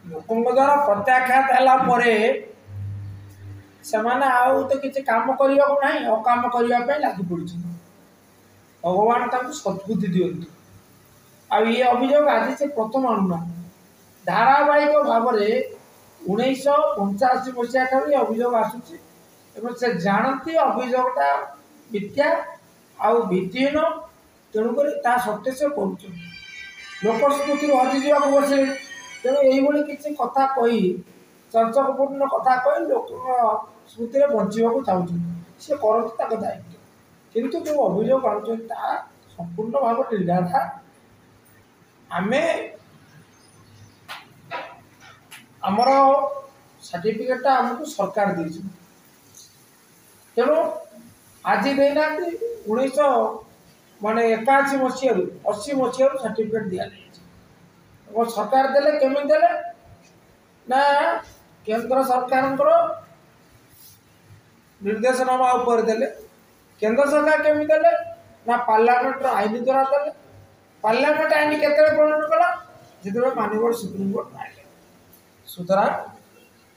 ଲୋକଙ୍କ ଦ୍ୱାରା ପ୍ରତ୍ୟାଖ୍ୟାତ ହେଲା ପରେ ସେମାନେ ଆଉ ତ କିଛି କାମ କରିବାକୁ ନାହିଁ, ଅକାମ କରିବା ପାଇଁ ଲାଗି ପଡ଼ିଛନ୍ତି। ଭଗବାନ ତାଙ୍କୁ ସଦ୍ବୁଦ୍ଧି ଦିଅନ୍ତୁ। ଆଉ ଏ ଅଭିଯୋଗ ଆଜି ସେ ପ୍ରଥମ ଆଣୁନାହାନ୍ତି, ଧାରାବାହିକ ଭାବରେ 1985 ମସିହା ଠାରୁ ଏ ଅଭିଯୋଗ ଆସୁଛି ଏବଂ ସେ ଜାଣନ୍ତି ଅଭିଯୋଗଟା ମିଥ୍ୟା ଆଉ ଭିତ୍ତିହୀନ, ତେଣୁକରି ତା ସତ୍ତ୍ୱେ ସେ କରୁଛନ୍ତି। ଲୋକ ସ୍ମୃତିରୁ ହଜିଯିବାକୁ ବସିଲେ, ତେଣୁ ଏଇଭଳି କିଛି କଥା କହି ଚର୍ଚ୍ଚକପୂର୍ଣ୍ଣ କଥା କହି ଲୋକଙ୍କ ସ୍ମୃତିରେ ବଞ୍ଚିବାକୁ ଚାହୁଁଛନ୍ତି। ସେ କରନ୍ତି ତାଙ୍କ ଦାୟିତ୍ୱ, କିନ୍ତୁ ଯେଉଁ ଅଭିଯୋଗ ଆଣୁଛନ୍ତି ତାହା ସମ୍ପୂର୍ଣ୍ଣ ଭାବରେ ନିରାଧାର। ଆମେ ଆମର ସାର୍ଟିଫିକେଟଟା ଆମକୁ ସରକାର ଦେଇଛନ୍ତି, ତେଣୁ ଆଜି ଦେଇନାହାନ୍ତି। 1981 ମସିହାରୁ 80 ମସିହାରୁ ସାର୍ଟିଫିକେଟ ଦିଆଯାଇଛି ଏବଂ ସରକାର ଦେଲେ କେମିତି ଦେଲେ ନା କେନ୍ଦ୍ର ସରକାରଙ୍କର ନିର୍ଦ୍ଦେଶନାମା ଉପରେ ଦେଲେ। କେନ୍ଦ୍ର ସରକାର କେମିତି ଦେଲେ ନା ପାର୍ଲାମେଣ୍ଟର ଆଇନ ଦ୍ୱାରା ଦେଲେ। ପାର୍ଲାମେଣ୍ଟ ଆଇନ କେତେବେଳେ ପ୍ରଣୟନ କଲା? ଯେତେବେଳେ ମାନ୍ୟବର ସୁପ୍ରିମକୋର୍ଟ ରାୟ ଦେଲେ। ସୁତରାଂ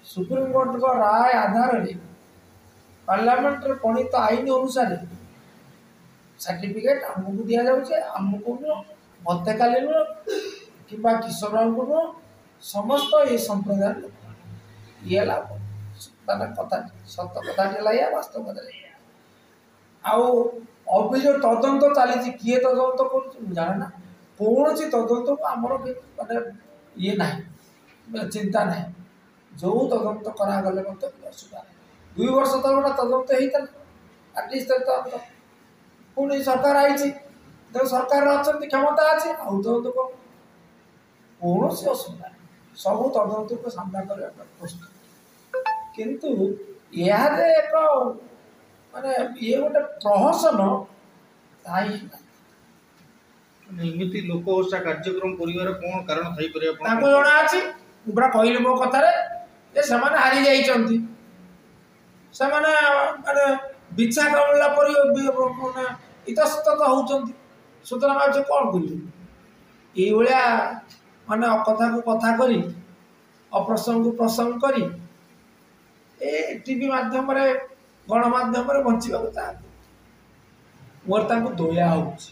ସୁପ୍ରିମକୋର୍ଟଙ୍କ ରାୟ ଆଧାରରେ ପାର୍ଲାମେଣ୍ଟରେ ପ୍ରଣୀତ ଆଇନ ଅନୁସାରେ ସାର୍ଟିଫିକେଟ ଆମକୁ ଦିଆଯାଉଛି। ଆମକୁ ନୁହଁ, ମତେକାଲି ନୁହଁ, କିମ୍ବା କିଶୋରଙ୍କୁ ନୁହଁ, ସମସ୍ତ ଏ ସମ୍ପ୍ରଦାୟର ଲୋକ। ଇଏ ହେଲା ମାନେ କଥା, ସତ କଥାଟି ହେଲା ଏଇଆ, ବାସ୍ତବ କଥା ଏଇଆ। ଆଉ ଅଭିଯୋଗ ତଦନ୍ତ ଚାଲିଛି, କିଏ ତଦନ୍ତ କରୁଛି ମୁଁ ଜାଣେ ନା। କୌଣସି ତଦନ୍ତକୁ ଆମର ମାନେ ଇଏ ନାହିଁ, ଚିନ୍ତା ନାହିଁ। ଯେଉଁ ତଦନ୍ତ କରାଗଲେ ମଧ୍ୟ ଅସୁବିଧା ନାହିଁ। 2 ବର୍ଷ ତଳେ ଗୋଟେ ତଦନ୍ତ ହେଇଥିଲା, ଆଟଲିଷ୍ଟ ତଦନ୍ତ। ପୁଣି ସରକାର ଆଇଛି, ତେଣୁ ସରକାରରେ ଅଛନ୍ତି, କ୍ଷମତା ଅଛି, ଆଉ ତଦନ୍ତ କର। କୌଣସି ଅସୁବିଧା ନାହିଁ, ସବୁ ତଦନ୍ତକୁ ସାମ୍ନା କରିବା ପାଇଁ ପ୍ରସ୍ତୁତ। କିନ୍ତୁ ଏହାରେ ଏକ ମାନେ ଇଏ ଗୋଟେ ପ୍ରହସନ, ତାହା ହିଁ ଏମିତି ଲୋକ ଓଷା କାର୍ଯ୍ୟକ୍ରମ କରିବାର କ'ଣ କାରଣ ଥାଇପାରେ? ତାଙ୍କୁ ଜଣା ଅଛି। ମୁଁ ପୁରା କହିଲି ମୋ କଥାରେ ଯେ ସେମାନେ ହାରି ଯାଇଛନ୍ତି। ସେମାନେ ମାନେ ବିଛା କାମୁଡ଼ିଲା ପରି ମାନେ ଇତସ୍ତତ ହେଉଛନ୍ତି। ସୁତରାଂ ଆଉ ସେ କ'ଣ କରିବେ? ଏଇଭଳିଆ ମାନେ କଥାକୁ କଥା କରି, ଅପ୍ରସଙ୍ଗକୁ ପ୍ରସଙ୍ଗ କରି ଏ ଟିଭି ମାଧ୍ୟମରେ, ଗଣମାଧ୍ୟମରେ ବଞ୍ଚିବାକୁ ଚାହାନ୍ତି। ମୋର ତାଙ୍କୁ ଦୟା ହେଉଛି।